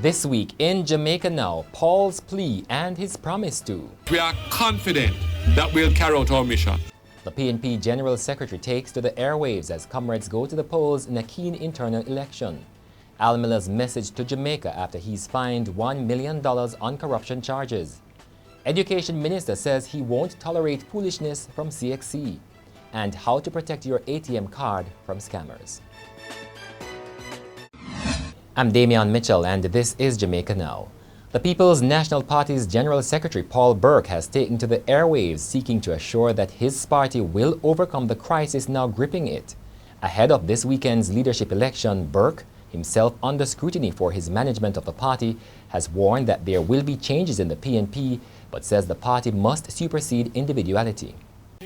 This week in Jamaica Now, Paul's plea and his promise to. We are confident that we'll carry out our mission. The PNP General Secretary takes to the airwaves as Comrades go to the polls in a keen internal election. Al Miller's message to Jamaica after he's fined $1 million on corruption charges. Education Minister says he won't tolerate foolishness from CXC. And how to protect your ATM card from scammers. I'm Damian Mitchell and this is Jamaica Now. The People's National Party's General Secretary Paul Burke has taken to the airwaves seeking to assure that his party will overcome the crisis now gripping it. Ahead of this weekend's leadership election, Burke, himself under scrutiny for his management of the party, has warned that there will be changes in the PNP, but says the party must supersede individuality.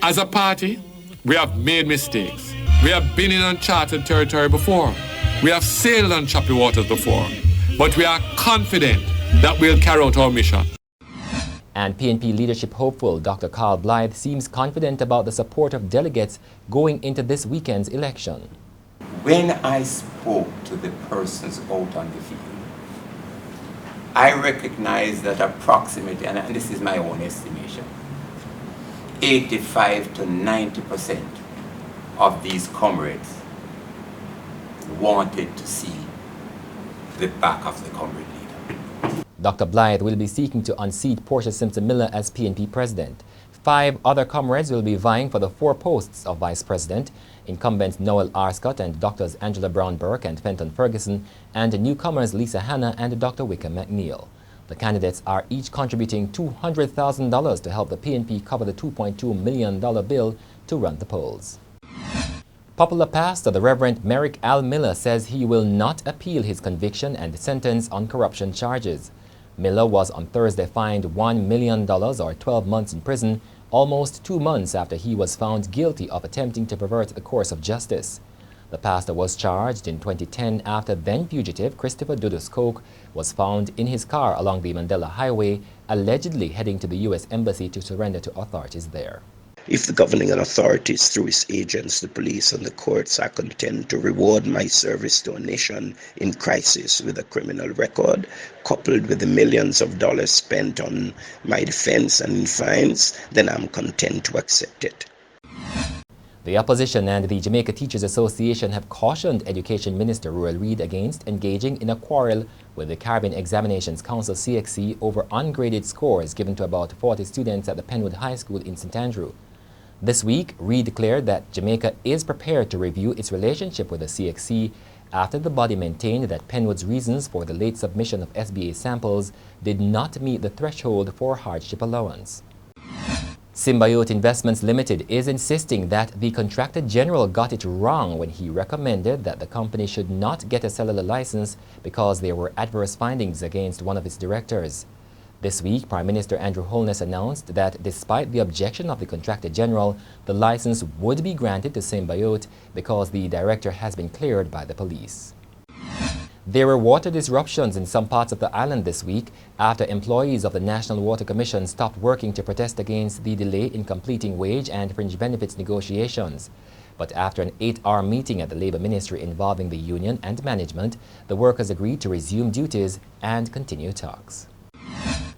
As a party, we have made mistakes. We have been in uncharted territory before. We have sailed on choppy waters before. But we are confident that we'll carry out our mission. And PNP leadership hopeful Dr. Carl Blythe seems confident about the support of delegates going into this weekend's election. When I spoke to the persons out on the field, I recognized that approximately, and this is my own estimation, 85 to 90% of these comrades wanted to see the back of the comrade leader. Dr. Blythe will be seeking to unseat Portia Simpson Miller as PNP president. 5 other comrades will be vying for the 4 posts of vice president, incumbents Noel R. Scott and Drs. Angela Brown Burke and Fenton Ferguson, and newcomers Lisa Hanna and Dr. Wickham McNeil. The candidates are each contributing $200,000 to help the PNP cover the $2.2 million bill to run the polls. Popular pastor the Reverend Merrick Al Miller says he will not appeal his conviction and sentence on corruption charges. Miller was on Thursday fined $1 million or 12 months in prison, almost 2 months after he was found guilty of attempting to pervert the course of justice. The pastor was charged in 2010 after then-fugitive Christopher Dudus Coke was found in his car along the Mandela Highway, allegedly heading to the U.S. Embassy to surrender to authorities there. If the governing authorities, through its agents, the police and the courts, are content to reward my service to a nation in crisis with a criminal record, coupled with the millions of dollars spent on my defense and in fines, then I'm content to accept it. The opposition and the Jamaica Teachers Association have cautioned Education Minister Ruel Reid against engaging in a quarrel with the Caribbean Examinations Council CXC over ungraded scores given to about 40 students at the Penwood High School in St. Andrew. This week, Reid declared that Jamaica is prepared to review its relationship with the CXC after the body maintained that Penwood's reasons for the late submission of SBA samples did not meet the threshold for hardship allowance. Symbiote Investments Limited is insisting that the Contractor General got it wrong when he recommended that the company should not get a cellular license because there were adverse findings against one of its directors. This week, Prime Minister Andrew Holness announced that despite the objection of the Contractor General, the license would be granted to Symbiote because the director has been cleared by the police. There were water disruptions in some parts of the island this week after employees of the National Water Commission stopped working to protest against the delay in completing wage and fringe benefits negotiations. But after an 8-hour meeting at the Labour Ministry involving the union and management, the workers agreed to resume duties and continue talks.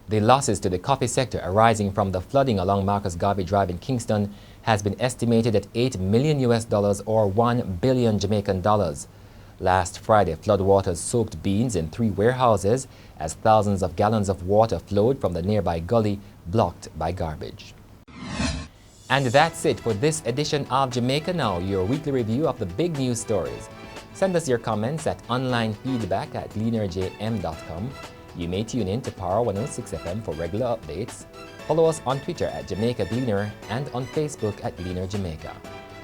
The losses to the coffee sector arising from the flooding along Marcus Garvey Drive in Kingston has been estimated at $8 million or 1 billion Jamaican dollars. Last Friday, floodwaters soaked beans in 3 warehouses as thousands of gallons of water flowed from the nearby gully, blocked by garbage. And that's it for this edition of Jamaica Now, your weekly review of the big news stories. Send us your comments at onlinefeedback@gleanerjm.com. You may tune in to Power 106 FM for regular updates. Follow us on Twitter at Jamaica Gleaner and on Facebook at Gleaner Jamaica.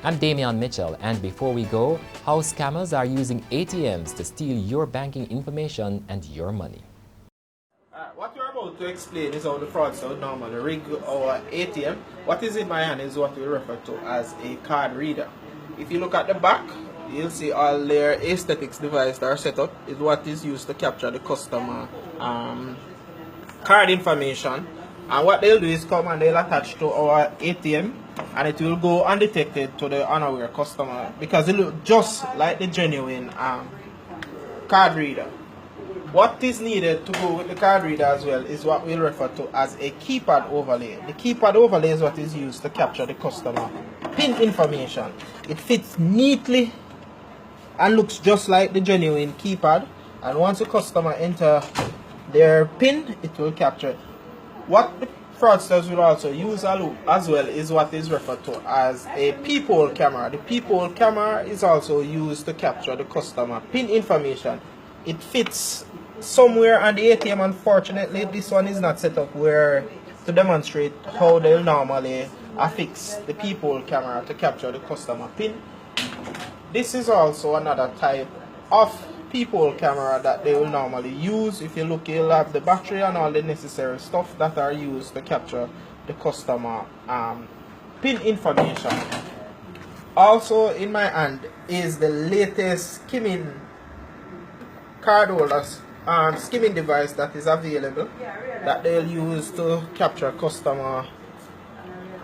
I'm Damian Mitchell, and before we go, how scammers are using ATMs to steal your banking information and your money. What you're about to explain is how the fraudster would normally rig our ATM. What is in my hand is what we refer to as a card reader. If you look at the back, you'll see all their aesthetics devices that are set up is what is used to capture the customer card information. And what they'll do is come and they'll attach to our ATM and it will go undetected to the unaware customer because it looks just like the genuine card reader. What is needed to go with the card reader as well is what we'll refer to as a keypad overlay. The keypad overlay is what is used to capture the customer PIN information. It fits neatly and looks just like the genuine keypad, and once the customer enter their PIN, it will capture it. What the fraudsters will also use as well is what is referred to as a peephole camera. The peephole camera is also used to capture the customer PIN information. It fits somewhere on the ATM. Unfortunately, this one is not set up where to demonstrate how they'll normally affix the peephole camera to capture the customer PIN. This is also another type of peephole camera that they will normally use. If you look, you'll have the battery and all the necessary stuff that are used to capture the customer PIN information. Also in my hand is the latest skimming card holders skimming device that is available that they'll use to capture customer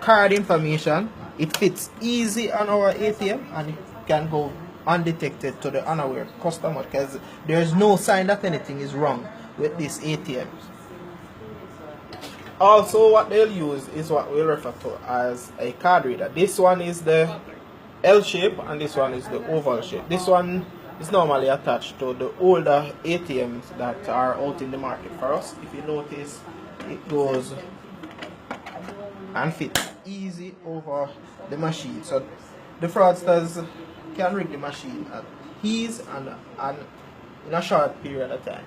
card information. It fits easy on our ATM and it can go undetected to the unaware customer because there's no sign that anything is wrong with this ATM. Also, what they'll use is what we refer to as a card reader. This one is the L shape and this one is the oval shape. This one is normally attached to the older ATMs that are out in the market for us. If you notice, it goes and fits easy over the machine. So the fraudsters can rig the machine at ease and in a short period of time.